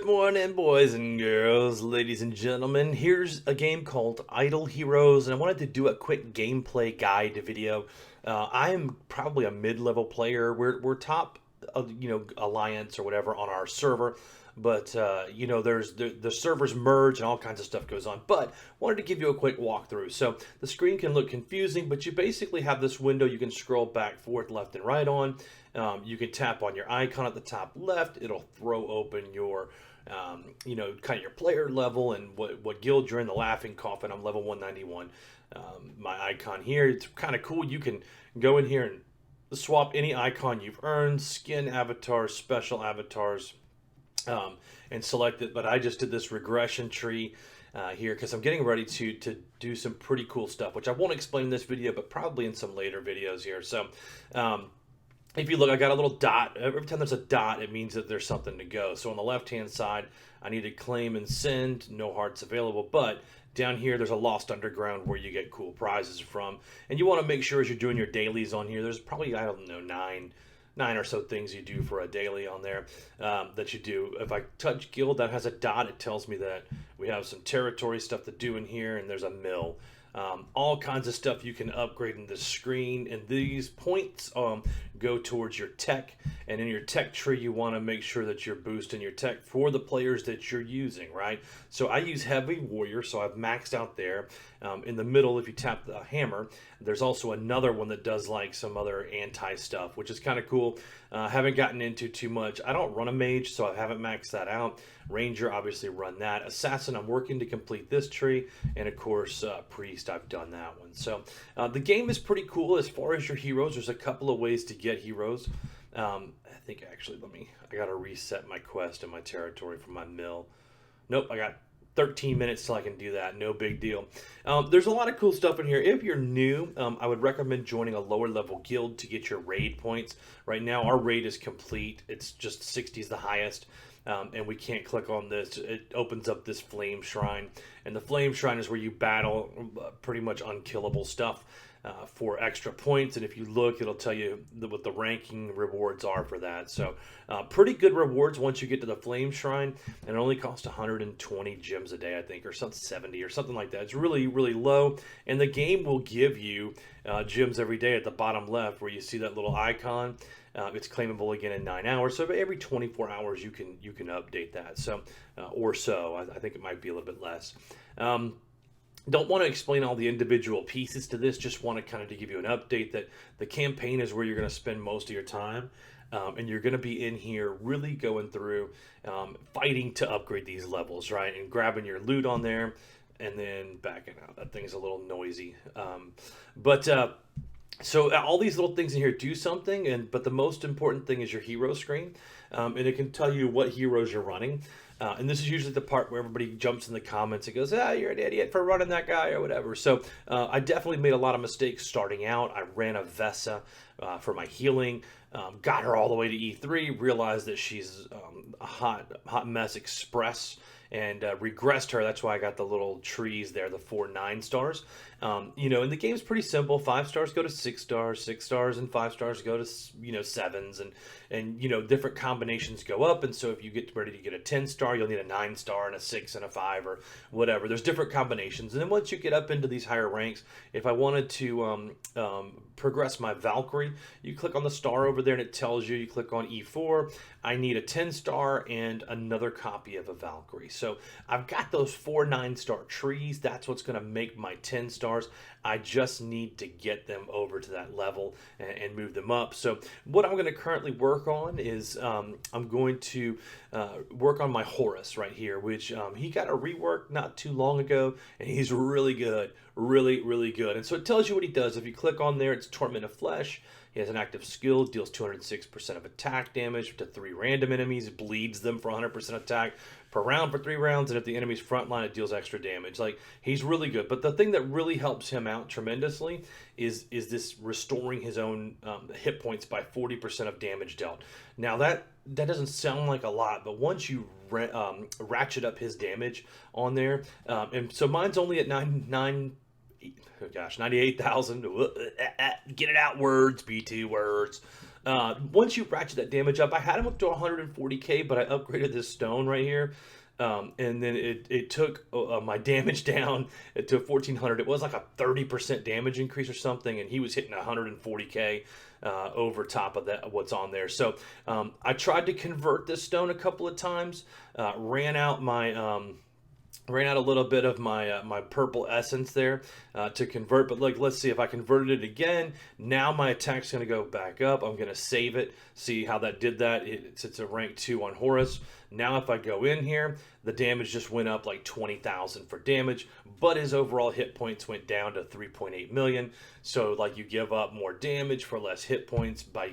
Good morning, boys and girls, ladies and gentlemen. Here's a game called Idle Heroes, and I wanted to do a quick gameplay guide video. I am probably a mid-level player. We're top, alliance or whatever on our server, but there's the servers merge and all kinds of stuff goes on. But wanted to give you a quick walkthrough. So the screen can look confusing, but you basically have this window you can scroll back, forth, left, and right on. You can tap on your icon at the top left. It'll throw open your, kind of your player level and what guild you're in. The Laughing Coffin. I'm level 191. My icon here. It's kind of cool. You can go in here and swap any icon you've earned, skin avatars, special avatars, and select it. But I just did this regression tree here because I'm getting ready to do some pretty cool stuff, which I won't explain in this video, but probably in some later videos here. So if you look, I got a little dot. Every time there's a dot, it means that there's something to go. So on the left-hand side, I need to claim and send. No hearts available. But down here, there's a Lost Underground where you get cool prizes from. And you want to make sure as you're doing your dailies on here, there's probably, I don't know, nine or so things you do for a daily on there that you do. If I touch guild that has a dot, it tells me that we have some territory stuff to do in here, and there's a mill. All kinds of stuff you can upgrade in the screen, and these points go towards your tech. And in your tech tree, you want to make sure that you're boosting your tech for the players that you're using, right? So I use Heavy Warrior, so I've maxed out there. In the middle, if you tap the hammer, there's also another one that does like some other anti stuff, which is kind of cool. Haven't gotten into too much. I don't run a mage, so I haven't maxed that out. Ranger, obviously run that. Assassin, I'm working to complete this tree. And of course, Priest, I've done that one. So the game is pretty cool as far as your heroes. There's a couple of ways to get heroes. I think actually, I got to reset my quest and my territory for my mill. Nope, I got 13 minutes till I can do that. No big deal. There's a lot of cool stuff in here. If you're new, I would recommend joining a lower level guild to get your raid points. Right now, our raid is complete. It's just 60 is the highest. And we can't click on this. It opens up this flame shrine. And the flame shrine is where you battle pretty much unkillable stuff for extra points. And if you look, it'll tell you what the ranking rewards are for that. So pretty good rewards once you get to the flame shrine. And it only costs 120 gems a day, I think, or something 70 or something like that. It's really, really low. And the game will give you gems every day at the bottom left where you see that little icon. It's claimable again in 9 hours. So every 24 hours you can update that. So or so. I think it might be a little bit less. Don't want to explain all the individual pieces to this. Just want to kind of to give you an update that the campaign is where you're going to spend most of your time. And you're going to be in here really going through fighting to upgrade these levels, right? And grabbing your loot on there and then backing out. That thing's a little noisy. So all these little things in here do something, but the most important thing is your hero screen, and it can tell you what heroes you're running. And this is usually the part where everybody jumps in the comments and goes, you're an idiot for running that guy or whatever. So I definitely made a lot of mistakes starting out. I ran a Vesa for my healing, got her all the way to E3, realized that she's a hot mess express, and regressed her. That's why I got the little trees there, the 4 9-stars. And the game's pretty simple. 5 stars go to 6 stars, 6 stars and 5 stars go to 7s, and different combinations go up. And so if you get ready to get a 10-star, you'll need a 9-star and a 6 and a 5 or whatever. There's different combinations. And then once you get up into these higher ranks, if I wanted to progress my Valkyrie, you click on the star over there and it tells you. You click on E4. I need a 10-star and another copy of a Valkyrie. So I've got those 4 9-star trees. That's what's going to make my 10 stars. I just need to get them over to that level and move them up. So what I'm going to currently work on is I'm going to work on my Horus right here, which he got a rework not too long ago, and he's really good, really, really good. And so it tells you what he does. If you click on there, it's Torment of Flesh. He has an active skill, deals 206% of attack damage to 3 random enemies, bleeds them for 100% attack per round for 3 rounds, and if the enemy's front line, it deals extra damage. Like, he's really good. But the thing that really helps him out tremendously is this restoring his own hit points by 40% of damage dealt. Now, that doesn't sound like a lot, but once you ratchet up his damage on there, and so mine's only at 98,000. Get it out, words, BT words. Once you ratchet that damage up, I had him up to 140k, but I upgraded this stone right here. And then it took my damage down to 1400. It was like a 30% damage increase or something, and he was hitting 140k over top of that what's on there. So I tried to convert this stone a couple of times, ran out a little bit of my purple essence there to convert, but like, let's see if I converted it again. Now my attack's going to go back up. I'm going to save it, see how that did that. It's a rank 2 on Horus. Now if I go in here, the damage just went up like 20,000 for damage, but his overall hit points went down to 3.8 million. So like, you give up more damage for less hit points by,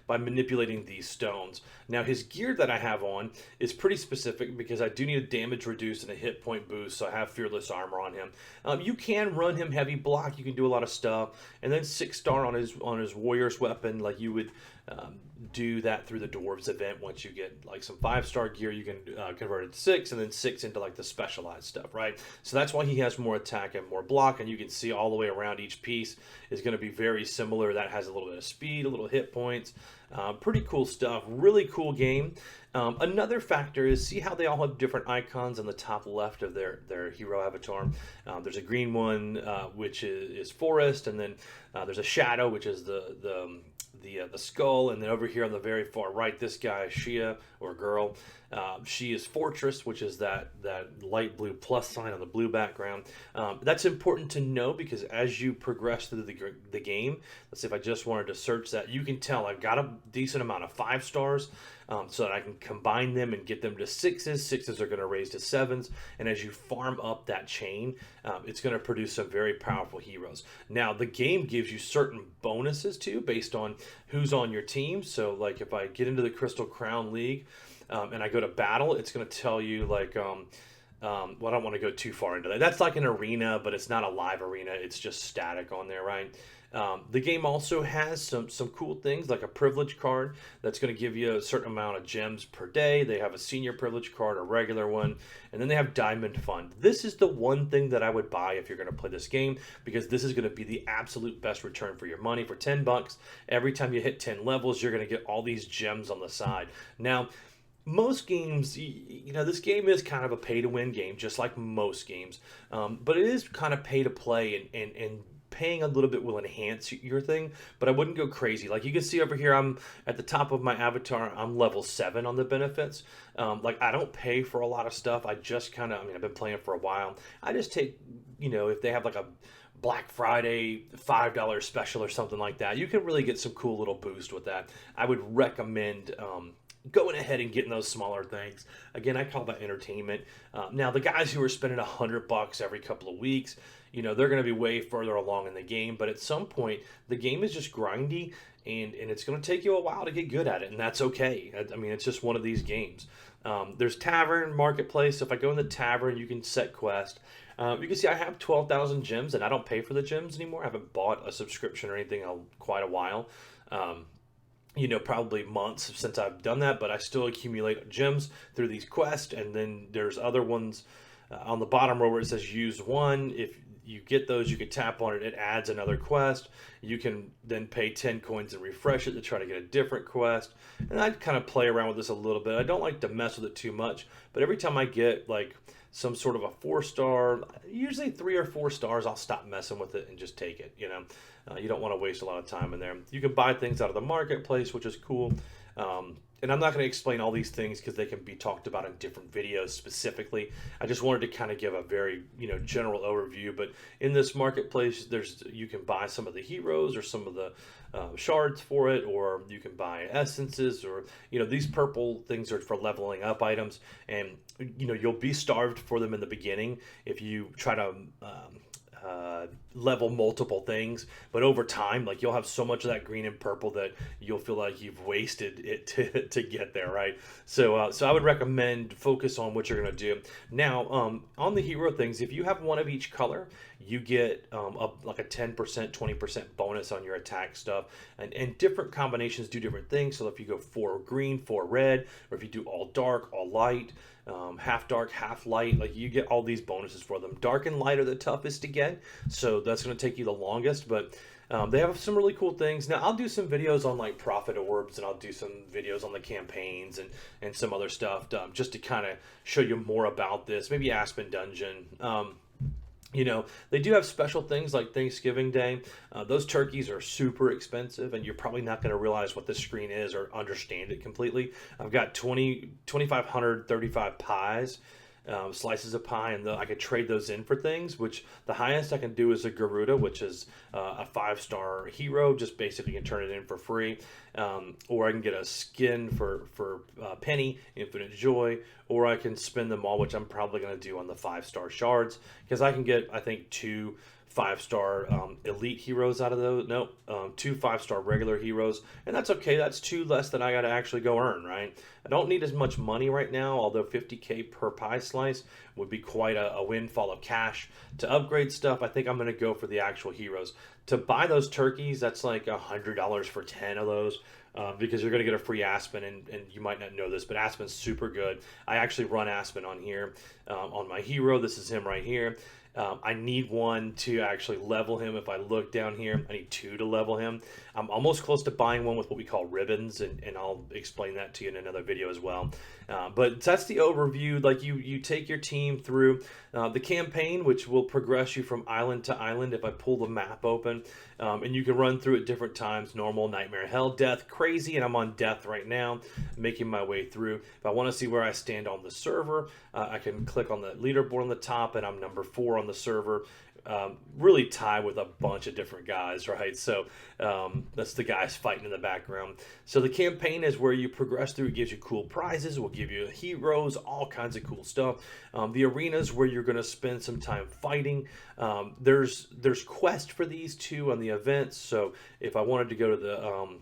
by manipulating these stones. Now his gear that I have on is pretty specific because I do need a damage reduce and a hit point boost, so I have fearless armor on him. You can run him heavy block, you can do a lot of stuff, and then 6-star on his warrior's weapon, like you would do that through the dwarves event. Once you get like some 5-star gear, you can convert it to 6, and then 6 into like the specialized stuff, right? So that's why he has more attack and more block, and you can see all the way around each piece is going to be very similar. That has a little bit of speed, a little hit points. Pretty cool stuff. Really cool game. Another factor is, see how they all have different icons on the top left of their hero avatar. There's a green one, which is forest, and then there's a shadow, which is the skull, and then over here on the very far right, this guy is Shia, or girl. She is fortress, which is that light blue plus sign on the blue background. That's important to know because as you progress through the game, let's see if I just wanted to search that, you can tell I've got a decent amount of 5-stars. So that I can combine them and get them to 6s. 6s are going to raise to 7s, and as you farm up that chain, it's going to produce some very powerful heroes. Now, the game gives you certain bonuses too, based on who's on your team. So, like if I get into the Crystal Crown League and I go to battle, it's going to tell you like, well, I don't want to go too far into that. That's like an arena, but it's not a live arena. It's just static on there, right? The game also has some cool things like a privilege card that's going to give you a certain amount of gems per day. They have a senior privilege card, a regular one, and then they have Diamond Fund. This is the one thing that I would buy if you're going to play this game, because this is going to be the absolute best return for your money. For 10 bucks, every time you hit 10 levels, you're going to get all these gems on the side. Now, most games, this game is kind of a pay-to-win game, just like most games, but it is kind of pay-to-play, and paying a little bit will enhance your thing, but I wouldn't go crazy. Like you can see over here, I'm at the top of my avatar, I'm level 7 on the benefits. Like I don't pay for a lot of stuff. I just kind of, I've been playing for a while. I just take, if they have like a Black Friday $5 special or something like that, you can really get some cool little boost with that. I would recommend going ahead and getting those smaller things. Again, I call that entertainment. Now, the guys who are spending $100 every couple of weeks, they're going to be way further along in the game. But at some point, the game is just grindy, and it's going to take you a while to get good at it, and that's okay. It's just one of these games. There's Tavern Marketplace. So if I go in the Tavern, you can set quest. You can see I have 12,000 gems, and I don't pay for the gems anymore. I haven't bought a subscription or anything in quite a while. Probably months since I've done that, but I still accumulate gems through these quests. And then there's other ones on the bottom row where it says use one. If you get those, you can tap on it, it adds another quest. You can then pay 10 coins and refresh it to try to get a different quest. And I kind of play around with this a little bit. I don't like to mess with it too much, but every time I get like some sort of a 4-star, usually 3 or 4 stars, I'll stop messing with it and just take it. You don't want to waste a lot of time in there. You can buy things out of the marketplace, which is cool. And I'm not going to explain all these things because they can be talked about in different videos specifically. I just wanted to kind of give a very, general overview. But in this marketplace, you can buy some of the heroes or some of the shards for it, or you can buy essences, or, these purple things are for leveling up items. And, you'll be starved for them in the beginning if you try to level multiple things, but over time, like you'll have so much of that green and purple that you'll feel like you've wasted it to get there, right? So I would recommend focus on what you're going to do. Now, on the hero things, if you have one of each color, you get like a 10%, 20% bonus on your attack stuff, and different combinations do different things. So if you go 4 green, 4 red, or if you do all dark, all light, half dark, half light, like you get all these bonuses for them. Dark and light are the toughest to get, so that's going to take you the longest. But They have some really cool things. Now I'll do some videos on like profit orbs, and I'll do some videos on the campaigns and some other stuff, just to kind of show you more about this. Maybe Aspen Dungeon. You know, they do have special things like Thanksgiving Day. Those turkeys are super expensive, and you're probably not going to realize what this screen is or understand it completely. I've got 2,535 pies, slices of pie, and I could trade those in for things, which the highest I can do is a Garuda, which is a 5-star hero. Just basically can turn it in for free. Or I can get a skin for penny, infinite joy, or I can spend them all, which I'm probably going to do on the 5-star shards, because I can get, I think, 2 5-star elite heroes out of those. No, 2 5-star regular heroes, and that's okay. That's 2 less than I got to actually go earn, right? I don't need as much money right now, although 50k per pie slice would be quite a windfall of cash to upgrade stuff. I think I'm going to go for the actual heroes. To buy those turkeys, that's like $100 for 10 of those. Because you're going to get a free Aspen, and you might not know this, but Aspen's super good. I actually run Aspen on here, on my hero. This is him right here. I need 1 to actually level him. If I look down here, I need 2 to level him. I'm almost close to buying one with what we call ribbons, and I'll explain that to you in another video as well. But that's the overview. Like you take your team through the campaign, which will progress you from island to island if I pull the map open. And you can run through at different times: normal, nightmare, hell, death, crazy, and I'm on death right now, making my way through. If I want to see where I stand on the server, I can click on the leaderboard on the top, and I'm number 4 on the server. Really tied with a bunch of different guys, right? So that's the guys fighting in the background. So the campaign is where you progress through. It gives you cool prizes, will give you heroes, all kinds of cool stuff. The arenas where you're going to spend some time fighting. There's quests for these too on the events. So if I wanted to go to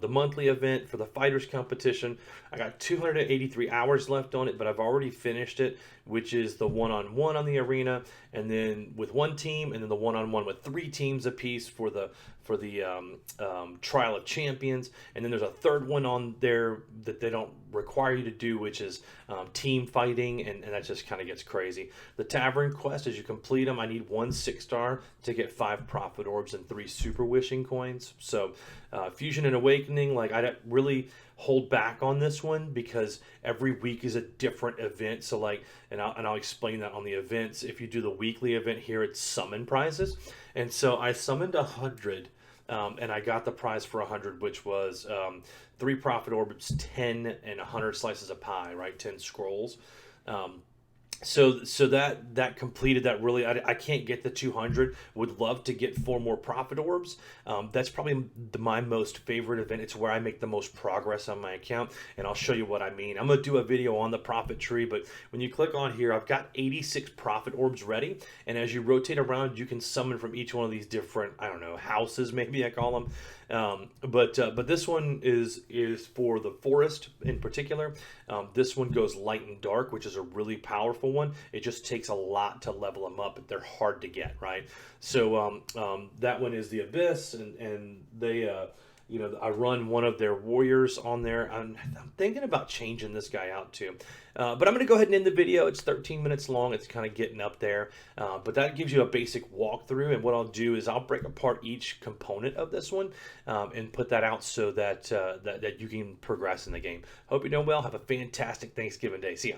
the monthly event for the fighters competition, I got 283 hours left on it, but I've already finished it, which is the one-on-one on the arena, and then with 1 team, and then the one-on-one with 3 teams apiece for the Trial of Champions. And then there's a third one on there that they don't require you to do, which is team fighting, and that just kind of gets crazy. The Tavern quest, as you complete them, I need 1 6-star to get 5 profit orbs and 3 super wishing coins. So Fusion and Awakening, like, I don't really hold back on this one because every week is a different event. So like, and I'll explain that on the events. If you do the weekly event here, it's summon prizes, and so I summoned 100. And I got the prize for 100, which was 3 profit orbs, 10, and 100 slices of pie, right? 10 scrolls. So that completed that. Really, I can't get the 200. Would love to get 4 more profit orbs. That's probably my most favorite event. It's where I make the most progress on my account, and I'll show you what I mean. I'm gonna do a video on the profit tree, but when you click on here, I've got 86 profit orbs ready, and as you rotate around, you can summon from each one of these different, I don't know, houses, maybe I call them. But this one is for the forest in particular. This one goes light and dark, which is a really powerful one. It just takes a lot to level them up, but they're hard to get, right? So that one is the Abyss, and they you know, I run one of their warriors on there. I'm thinking about changing this guy out too. But I'm going to go ahead and end the video. It's 13 minutes long. It's kind of getting up there. But that gives you a basic walkthrough. And what I'll do is I'll break apart each component of this one and put that out so that, that you can progress in the game. Hope you're doing well. Have a fantastic Thanksgiving day. See ya.